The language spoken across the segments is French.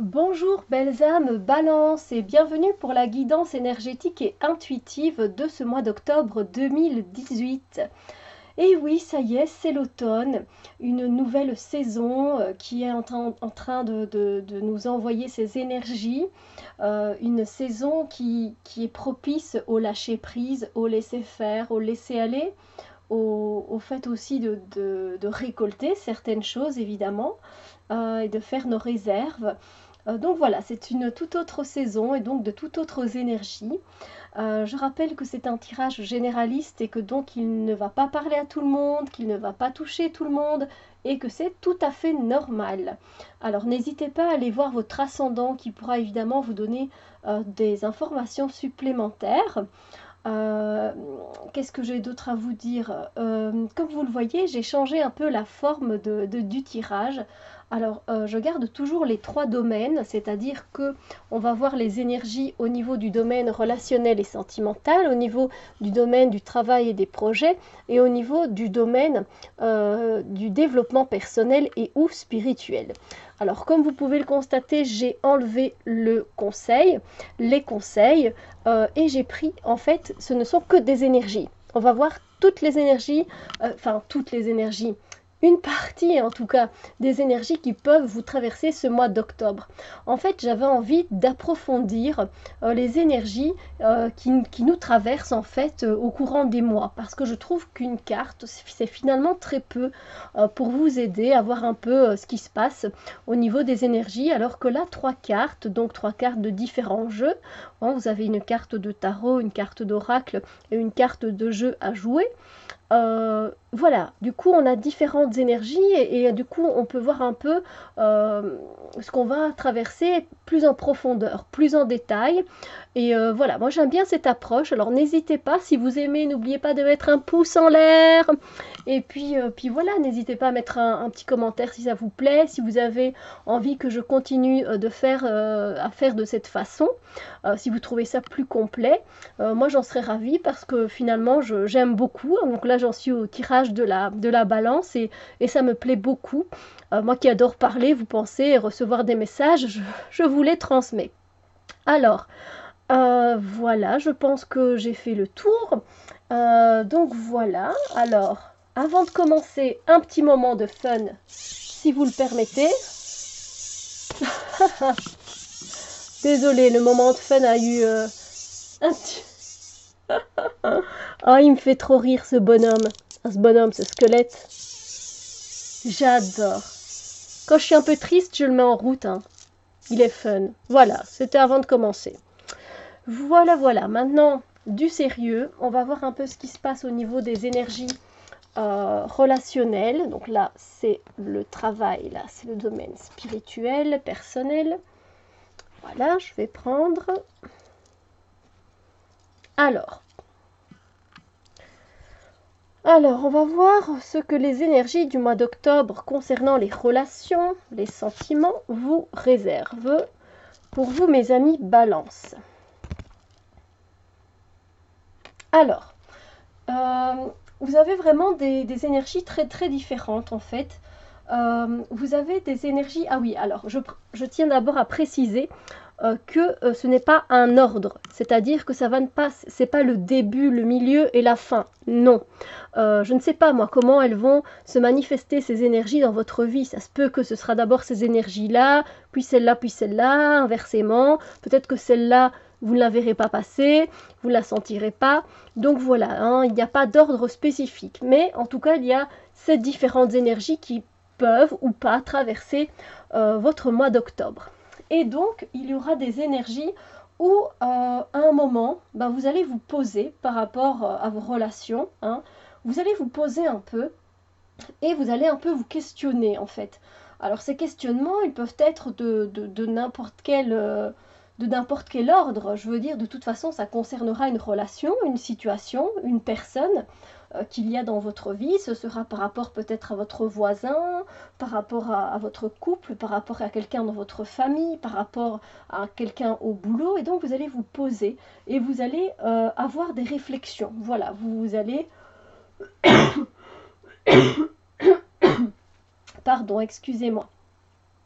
Bonjour belles âmes Balance et bienvenue pour la guidance énergétique et intuitive de ce mois d'octobre 2018. Et oui, ça y est, c'est l'automne, une nouvelle saison qui est en train de nous envoyer ses énergies, une saison qui est propice au lâcher-prise, au laisser-faire, au laisser-aller, au fait aussi de récolter certaines choses évidemment, et de faire nos réserves. Donc voilà, c'est une toute autre saison et donc de toutes autres énergies. Je rappelle que c'est un tirage généraliste et que donc il ne va pas parler à tout le monde, qu'il ne va pas toucher tout le monde et que c'est tout à fait normal. Alors n'hésitez pas à aller voir votre ascendant qui pourra évidemment vous donner des informations supplémentaires. Euh, Qu'est-ce que j'ai d'autre à vous dire? Comme vous le voyez, j'ai changé un peu la forme du tirage. Alors, je garde toujours les trois domaines, c'est-à-dire que on va voir les énergies au niveau du domaine relationnel et sentimental, au niveau du domaine du travail et des projets, et au niveau du domaine du développement personnel et ou spirituel. Alors, comme vous pouvez le constater, j'ai enlevé les conseils, et j'ai pris, en fait, ce ne sont que des énergies. On va voir toutes les énergies, toutes les énergies, une partie en tout cas des énergies qui peuvent vous traverser ce mois d'octobre. En fait, j'avais envie d'approfondir les énergies qui nous traversent en fait au courant des mois, parce que je trouve qu'une carte, c'est finalement très peu pour vous aider à voir un peu ce qui se passe au niveau des énergies, alors que là, trois cartes, donc trois cartes de différents jeux. Vous avez une carte de tarot, une carte d'oracle et une carte de jeu à jouer. Voilà, du coup on a différentes énergies et du coup on peut voir un peu ce qu'on va traverser plus en profondeur, plus en détail. Et voilà, moi j'aime bien cette approche. Alors n'hésitez pas, si vous aimez, n'oubliez pas de mettre un pouce en l'air. Et puis voilà, n'hésitez pas à mettre un petit commentaire si ça vous plaît, si vous avez envie que je continue à faire de cette façon, si vous trouvez ça plus complet. Moi j'en serais ravie parce que finalement j'aime beaucoup. Donc là j'en suis au tirage de la balance et ça me plaît beaucoup. Moi qui adore parler, vous pensez recevoir des messages, je vous les transmets. Alors, voilà, je pense que j'ai fait le tour. Donc voilà, alors, avant de commencer, un petit moment de fun, si vous le permettez. Désolée, le moment de fun a eu un petit... Oh, il me fait trop rire ce bonhomme. Ce bonhomme, ce squelette. J'adore. Quand je suis un peu triste, je le mets en route, hein. Il est fun. Voilà, c'était avant de commencer. Voilà, voilà. Maintenant, du sérieux. On va voir un peu ce qui se passe au niveau des énergies relationnelles. Donc là, c'est le travail. Là, c'est le domaine spirituel, personnel. Voilà, je vais prendre. Alors, on va voir ce que les énergies du mois d'octobre concernant les relations, les sentiments vous réservent pour vous, mes amis Balance. Alors, vous avez vraiment des énergies très très différentes en fait. Vous avez des énergies... Ah oui, alors je tiens d'abord à préciser que ce n'est pas un ordre, c'est-à-dire que ça va ne pas, c'est pas le début, le milieu et la fin. Non, je ne sais pas moi comment elles vont se manifester ces énergies dans votre vie. Ça se peut que ce sera d'abord ces énergies-là, puis celle-là, inversement. Peut-être que celle-là vous ne la verrez pas passer, vous ne la sentirez pas. Donc voilà, hein, il n'y a pas d'ordre spécifique, mais en tout cas il y a ces différentes énergies qui peuvent ou pas traverser votre mois d'octobre. Et donc, il y aura des énergies où, à un moment, vous allez vous poser par rapport à vos relations. Hein, vous allez vous poser un peu et vous allez un peu vous questionner, en fait. Alors, ces questionnements, ils peuvent être de n'importe quel ordre. Je veux dire, de toute façon, ça concernera une relation, une situation, une personne qu'il y a dans votre vie. Ce sera par rapport peut-être à votre voisin, par rapport à votre couple, par rapport à quelqu'un dans votre famille, par rapport à quelqu'un au boulot. Et donc, vous allez vous poser et vous allez avoir des réflexions. Voilà, vous allez... Pardon, excusez-moi.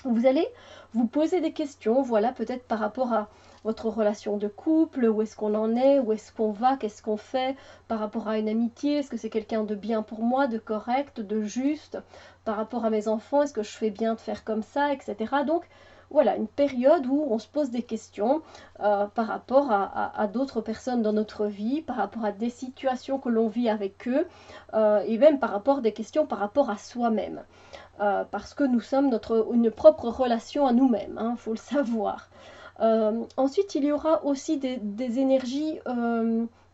Vous allez vous poser des questions, voilà, peut-être par rapport à votre relation de couple, où est-ce qu'on en est, où est-ce qu'on va, qu'est-ce qu'on fait, par rapport à une amitié, est-ce que c'est quelqu'un de bien pour moi, de correct, de juste, par rapport à mes enfants, est-ce que je fais bien de faire comme ça, etc. Donc voilà, une période où on se pose des questions par rapport à d'autres personnes dans notre vie, par rapport à des situations que l'on vit avec eux, et même par rapport à des questions par rapport à soi-même. Parce que nous sommes une propre relation à nous-mêmes, hein, faut le savoir. Ensuite, il y aura aussi des énergies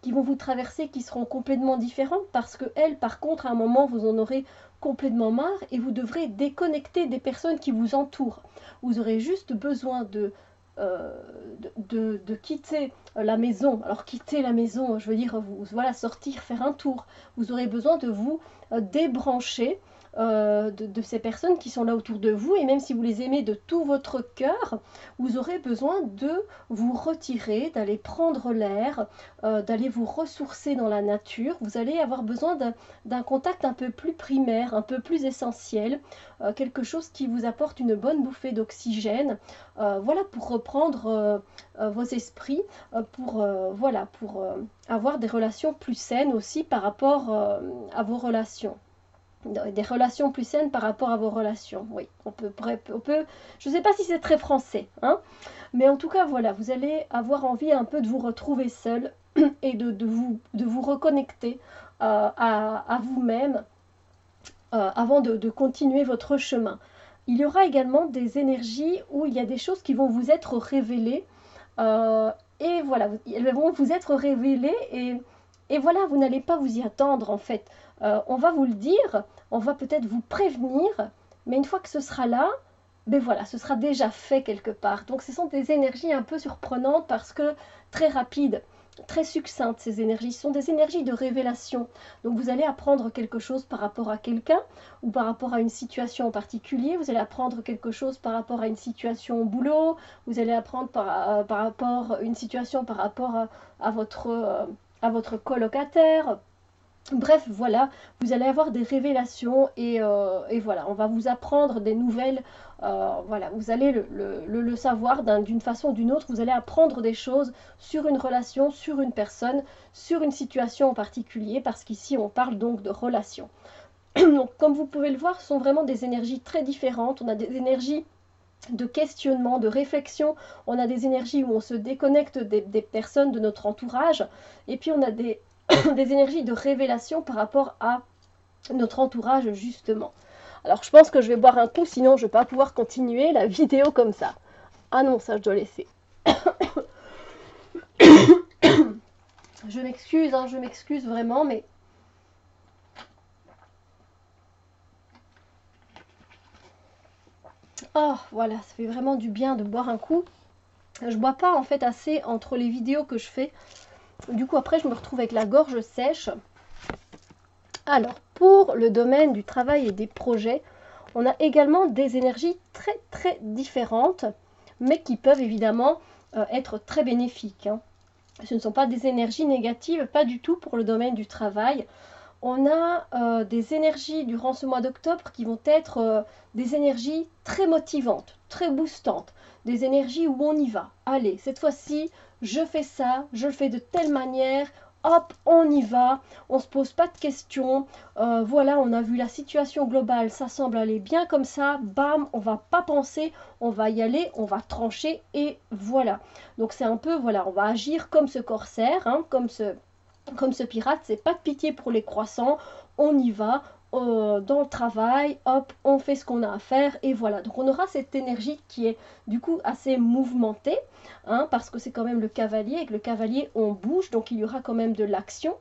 qui vont vous traverser qui seront complètement différentes parce que elles, par contre, à un moment, vous en aurez complètement marre et vous devrez déconnecter des personnes qui vous entourent. Vous aurez juste besoin de quitter la maison. Alors quitter la maison, je veux dire, voilà, sortir, faire un tour. Vous aurez besoin de vous débrancher de ces personnes qui sont là autour de vous, et même si vous les aimez de tout votre cœur, vous aurez besoin de vous retirer, d'aller prendre l'air, d'aller vous ressourcer dans la nature. Vous allez avoir besoin d'un contact un peu plus primaire, un peu plus essentiel, quelque chose qui vous apporte une bonne bouffée d'oxygène, voilà, pour reprendre vos esprits, voilà, pour avoir des relations plus saines aussi par rapport à vos relations. Des relations plus saines par rapport à vos relations. Oui, on peut je ne sais pas si c'est très français, hein, mais en tout cas, voilà, vous allez avoir envie un peu de vous retrouver seul et de vous reconnecter à vous-même avant de continuer votre chemin. Il y aura également des énergies où il y a des choses qui vont vous être révélées, et voilà, elles vont vous être révélées, et voilà, vous n'allez pas vous y attendre en fait. On va vous le dire, on va peut-être vous prévenir, mais une fois que ce sera là, ben voilà, ce sera déjà fait quelque part. Donc ce sont des énergies un peu surprenantes parce que très rapides, très succinctes ces énergies. Ce sont des énergies de révélation. Donc vous allez apprendre quelque chose par rapport à quelqu'un ou par rapport à une situation en particulier. Vous allez apprendre quelque chose par rapport à une situation au boulot. Vous allez apprendre par rapport à une situation par rapport à votre colocataire. Bref, voilà, vous allez avoir des révélations et voilà, on va vous apprendre des nouvelles, voilà, vous allez le savoir d'une façon ou d'une autre, vous allez apprendre des choses sur une relation, sur une personne, sur une situation en particulier, parce qu'ici on parle donc de relations. Donc comme vous pouvez le voir, ce sont vraiment des énergies très différentes, on a des énergies de questionnement, de réflexion, on a des énergies où on se déconnecte des personnes de notre entourage, et puis on a des énergies de révélation par rapport à notre entourage justement. Alors je pense que je vais boire un coup, sinon je ne vais pas pouvoir continuer la vidéo comme ça. Ah non, ça je dois laisser. Je m'excuse vraiment, mais... Oh, voilà, ça fait vraiment du bien de boire un coup. Je bois pas en fait assez entre les vidéos que je fais. Du coup, après, je me retrouve avec la gorge sèche. Alors, pour le domaine du travail et des projets, on a également des énergies très très différentes, mais qui peuvent évidemment être très bénéfiques, hein. Ce ne sont pas des énergies négatives, pas du tout pour le domaine du travail. On a des énergies durant ce mois d'octobre qui vont être des énergies très motivantes, très boostantes, des énergies où on y va. Allez, cette fois-ci, je fais ça, je le fais de telle manière, hop, on y va, on ne se pose pas de questions, voilà, on a vu la situation globale, ça semble aller bien comme ça, bam, on va pas penser, on va y aller, on va trancher, et voilà. Donc c'est un peu, voilà, on va agir comme ce corsaire, hein, comme ce pirate, c'est pas de pitié pour les croissants, on y va dans le travail, hop, on fait ce qu'on a à faire, et voilà. Donc on aura cette énergie qui est du coup assez mouvementée, hein, parce que c'est quand même le cavalier, et avec le cavalier on bouge, donc il y aura quand même de l'action.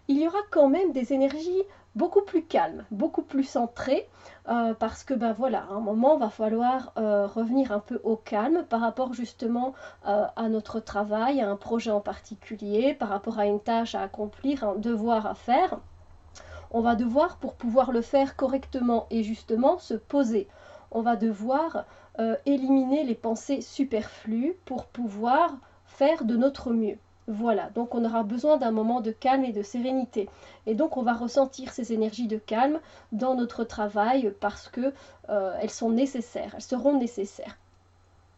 Il y aura quand même des énergies beaucoup plus calmes, beaucoup plus centrées, parce que ben voilà, à un moment va falloir revenir un peu au calme par rapport justement à notre travail, à un projet en particulier, par rapport à une tâche à accomplir, un devoir à faire. On va devoir, pour pouvoir le faire correctement et justement, se poser. On va devoir éliminer les pensées superflues pour pouvoir faire de notre mieux. Voilà, donc on aura besoin d'un moment de calme et de sérénité. Et donc on va ressentir ces énergies de calme dans notre travail parce que elles sont nécessaires, elles seront nécessaires.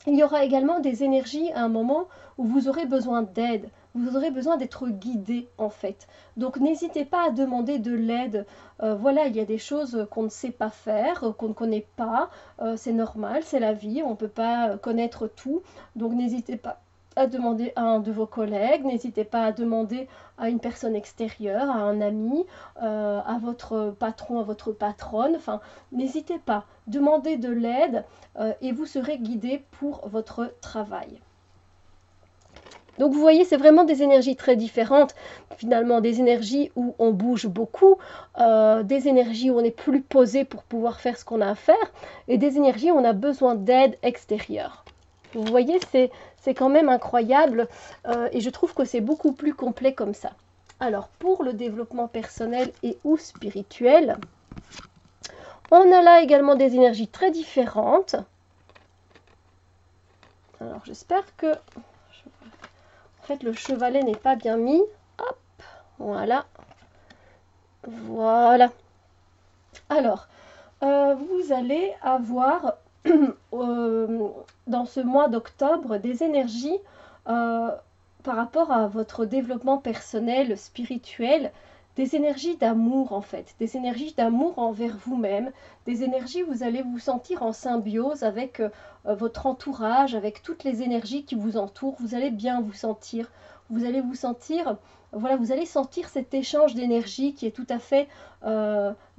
Il y aura également des énergies à un moment où vous aurez besoin d'aide, vous aurez besoin d'être guidé en fait. Donc n'hésitez pas à demander de l'aide. Voilà, il y a des choses qu'on ne sait pas faire, qu'on ne connaît pas. C'est normal, c'est la vie, on ne peut pas connaître tout. Donc n'hésitez pas à demander à un de vos collègues, n'hésitez pas à demander à une personne extérieure, à un ami, à votre patron, à votre patronne. Enfin, n'hésitez pas, demandez de l'aide et vous serez guidé pour votre travail. Donc vous voyez, c'est vraiment des énergies très différentes, finalement des énergies où on bouge beaucoup, des énergies où on est plus posé pour pouvoir faire ce qu'on a à faire, et des énergies où on a besoin d'aide extérieure. Vous voyez, c'est quand même incroyable, et je trouve que c'est beaucoup plus complet comme ça. Alors, pour le développement personnel et ou spirituel, on a là également des énergies très différentes. Alors, j'espère que... En fait, le chevalet n'est pas bien mis. Hop, voilà. Voilà. Alors, vous allez avoir dans ce mois d'octobre des énergies par rapport à votre développement personnel, spirituel, des énergies d'amour en fait, des énergies d'amour envers vous-même, des énergies où vous allez vous sentir en symbiose avec votre entourage, avec toutes les énergies qui vous entourent, vous allez bien vous allez vous sentir, voilà, vous allez sentir cet échange d'énergie qui est tout à fait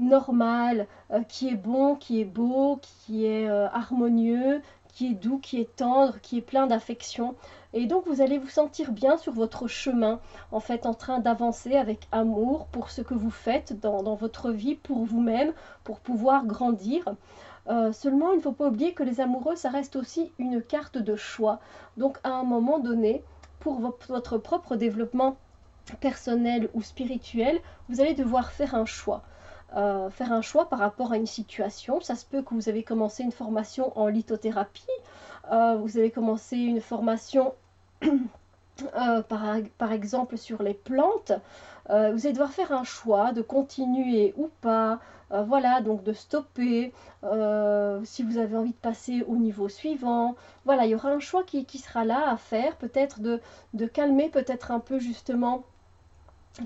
normal, qui est bon, qui est beau, qui est harmonieux, qui est doux, qui est tendre, qui est plein d'affection. Et donc vous allez vous sentir bien sur votre chemin, en fait en train d'avancer avec amour pour ce que vous faites dans votre vie, pour vous-même, pour pouvoir grandir. Seulement, il ne faut pas oublier que les amoureux, ça reste aussi une carte de choix. Donc à un moment donné, pour votre propre développement personnel ou spirituel, vous allez devoir faire un choix. Faire un choix par rapport à une situation. Ça se peut que vous avez commencé une formation en lithothérapie, vous avez commencé une formation par exemple sur les plantes. Vous allez devoir faire un choix de continuer ou pas. Voilà, donc de stopper, si vous avez envie de passer au niveau suivant. Voilà, il y aura un choix qui sera là à faire, peut-être de calmer peut-être un peu justement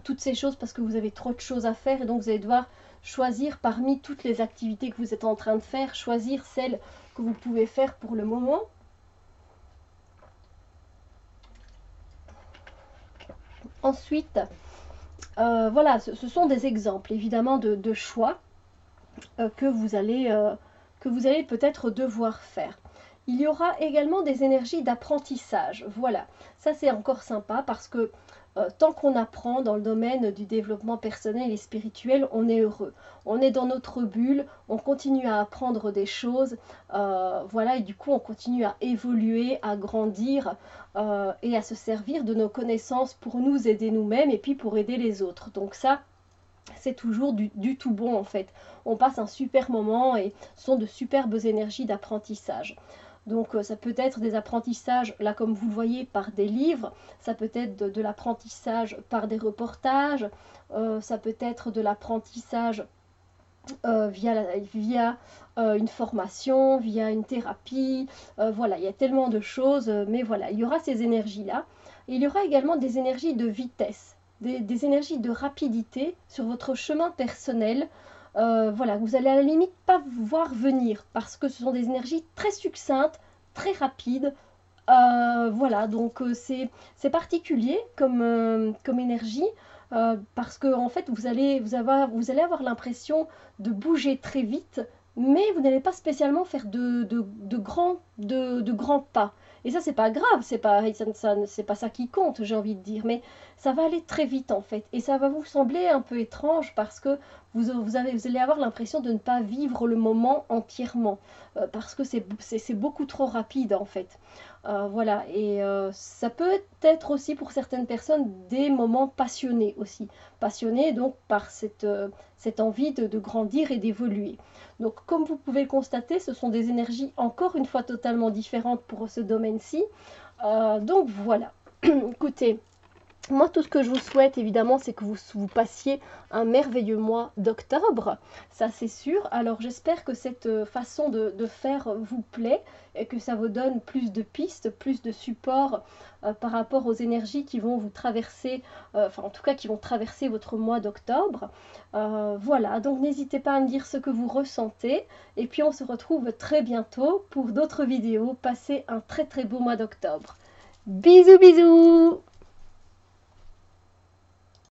toutes ces choses parce que vous avez trop de choses à faire et donc vous allez devoir choisir parmi toutes les activités que vous êtes en train de faire, choisir celles que vous pouvez faire pour le moment. Ensuite, voilà, ce sont des exemples évidemment de choix que vous allez peut-être devoir faire. Il y aura également des énergies d'apprentissage. Voilà, ça c'est encore sympa parce que tant qu'on apprend dans le domaine du développement personnel et spirituel, on est heureux. On est dans notre bulle, on continue à apprendre des choses, voilà, et du coup on continue à évoluer, à grandir et à se servir de nos connaissances pour nous aider nous-mêmes et puis pour aider les autres. Donc ça, c'est toujours du tout bon en fait. On passe un super moment et ce sont de superbes énergies d'apprentissage. Donc ça peut être des apprentissages, là comme vous le voyez, par des livres, ça peut être de l'apprentissage par des reportages, ça peut être de l'apprentissage via une formation, via une thérapie, voilà, il y a tellement de choses, mais voilà, il y aura ces énergies-là. Et il y aura également des énergies de vitesse, des énergies de rapidité sur votre chemin personnel. Voilà, vous allez à la limite pas voir venir parce que ce sont des énergies très succinctes, très rapides. Voilà, donc c'est particulier comme énergie parce que en fait vous allez avoir l'impression de bouger très vite, mais vous n'allez pas spécialement faire de grands pas. Et ça, c'est pas grave, c'est pas ça qui compte, j'ai envie de dire, mais ça va aller très vite en fait. Et ça va vous sembler un peu étrange parce que vous allez avoir l'impression de ne pas vivre le moment entièrement, parce que c'est beaucoup trop rapide en fait. Voilà, et ça peut être aussi pour certaines personnes des moments passionnés aussi. Passionnés donc par cette envie de grandir et d'évoluer. Donc comme vous pouvez le constater, ce sont des énergies encore une fois totalement différentes pour ce domaine-ci. Donc voilà, écoutez, Moi, tout ce que je vous souhaite, évidemment, c'est que vous passiez un merveilleux mois d'octobre, ça c'est sûr. Alors j'espère que cette façon de faire vous plaît et que ça vous donne plus de pistes, plus de support par rapport aux énergies qui vont vous traverser, enfin en tout cas qui vont traverser votre mois d'octobre. Voilà, donc n'hésitez pas à me dire ce que vous ressentez. Et puis on se retrouve très bientôt pour d'autres vidéos. Passez un très très beau mois d'octobre. Bisous bisous!